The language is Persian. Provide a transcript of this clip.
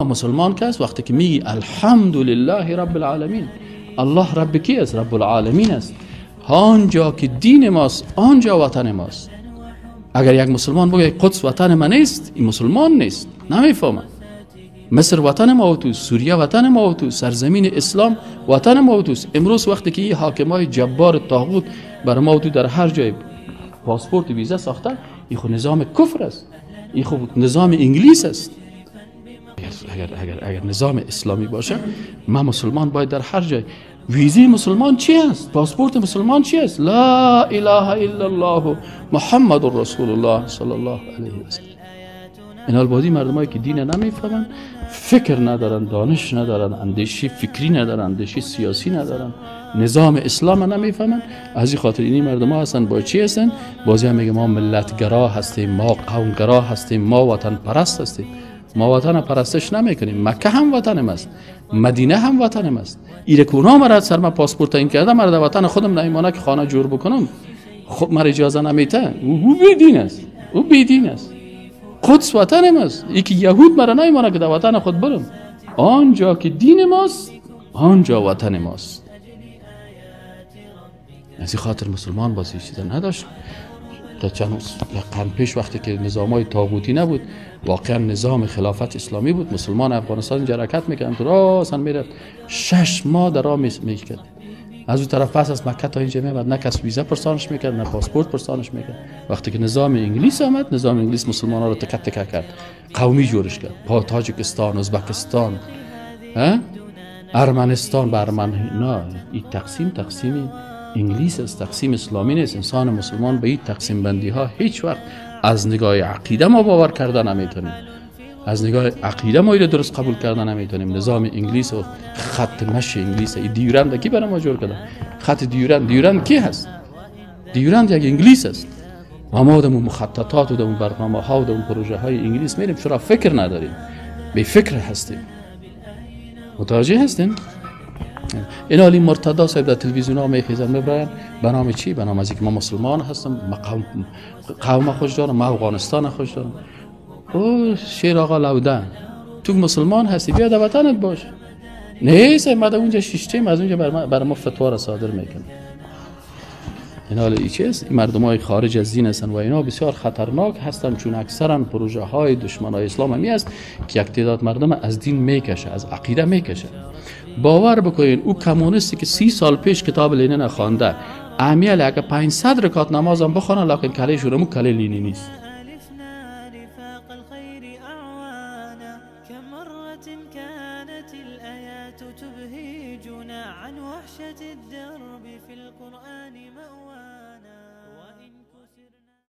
مسلمان کس وقتی که میگی الحمدلله رب العالمین، الله رب کی است؟ رب العالمین است. آنجا که دین ماست آنجا وطن ماست. اگر یک مسلمان بگه قدس وطن من نیست، این مسلمان نیست، نمیفهمه. مصر وطن ما و تو، سوریه وطن ما و تو، سرزمین اسلام وطن ما و تو. امروز وقتی که این حاکمای جبار طاغوت بر ما و تو در هر جای پاسپورت ویزا ساختن، این خود نظام کفر است، این خود نظام انگلیس است. اگر نظام اسلامی باشه، ما مسلمان باید در هر جای. ویزی مسلمان چی است؟ پاسپورت مسلمان چی است؟ لا اله الا الله محمد رسول الله صلی الله علیه و سلم. این البادی مردمایی که دین نمیفهمن، فکر ندارن، دانش ندارن، اندیشه فکری ندارن، اندیشه سیاسی ندارن، نظام اسلام نمیفهمن. از این خاطر اینی مردم ها هستن با چی هستن؟ بازی هم میگه ما ملتگرا هستیم، ما قومگرا هستیم، ما وطن پرست هستیم. ما وطن پرستش نمیکنیم. مکه هم وطن ماست، مدینه هم وطن ماست. ایره کونا مرد سر ما پاسپورت این کرده، مرد وطن خودم نمیمانه که خانه جور بکنم، خب مر اجازه نمیته. او بیدین است، او بیدین است. قدس وطن ماست. یکی یهود مرا نمیمانه که در وطن خود برم. آنجا که دین ماست آنجا وطن ماست. از این خاطر مسلمان باز هیچ چیزا نداشت. تا چند قرن پیش وقتی که نظامای طاغوتی نبود، واقعا نظام خلافت اسلامی بود، مسلمان افغانستان اینجا حرکت میکردن، تو راست میرفت 6 ماه در راه میکرد. از اون طرف پس از مکه تا اینجا میاد، نه کس ویزا پرسانش میکرد، نه پاسپورت پرسانش میکرد. وقتی که نظام انگلیس آمد، نظام انگلیس مسلمان‌ها رو تکه تکه کرد، قومی جورش کرد. تاجیکستان، ازبکستان، ارمنستان، نه، این تقسیم انگلیس است، تقسیم اسلامی نیست. انسان مسلمان به این تقسیم بندی ها هیچ وقت از نگاه عقیده ما باور کرده نمیتونیم. از نگاه عقیده ما اینو درست قبول کردن نمیتونیم. نظام انگلیس و خط مشی انگلیس، این دیورند کی برای ما جور کرده؟ خط دیورند کی هست؟ دیورند یک انگلیس است. ما دم مخططات و دم برنامه ها و دم پروژه های انگلیس میریم، چرا فکر نداریم؟ بی فکر هستیم. متوجه هستین؟ این حالی مرتضی صاحب در تلویزیون ها میخیزن میبرن به نام چی؟ به نام از اینکه ما مسلمان هستم، ما قوم خوش دارم، ما افغانستان خوش دارم. او شیر آقا لوده، تو مسلمان هستی، بیا در وطنت باش. نیست ما در اونجا شیشتیم، از اونجا بر ما فتوا را صادر میکنه. این حال ای چیست؟ این مردم های خارج از دین هستن و اینا بسیار خطرناک هستن، چون اکثرا پروژه های دشمن های اسلام همی است که یک تعداد مردم از دین میکشه، از عقیده میکشه. باور بکنین او کمونیستی که 30 سال پیش کتاب لینین خوانده، امیال اگه 500 رکعت نماز هم بخونه، لکن کله شورمو کله لینی نیست. كانت الآيات تبهجنا عن وحشة الدرب في القرآن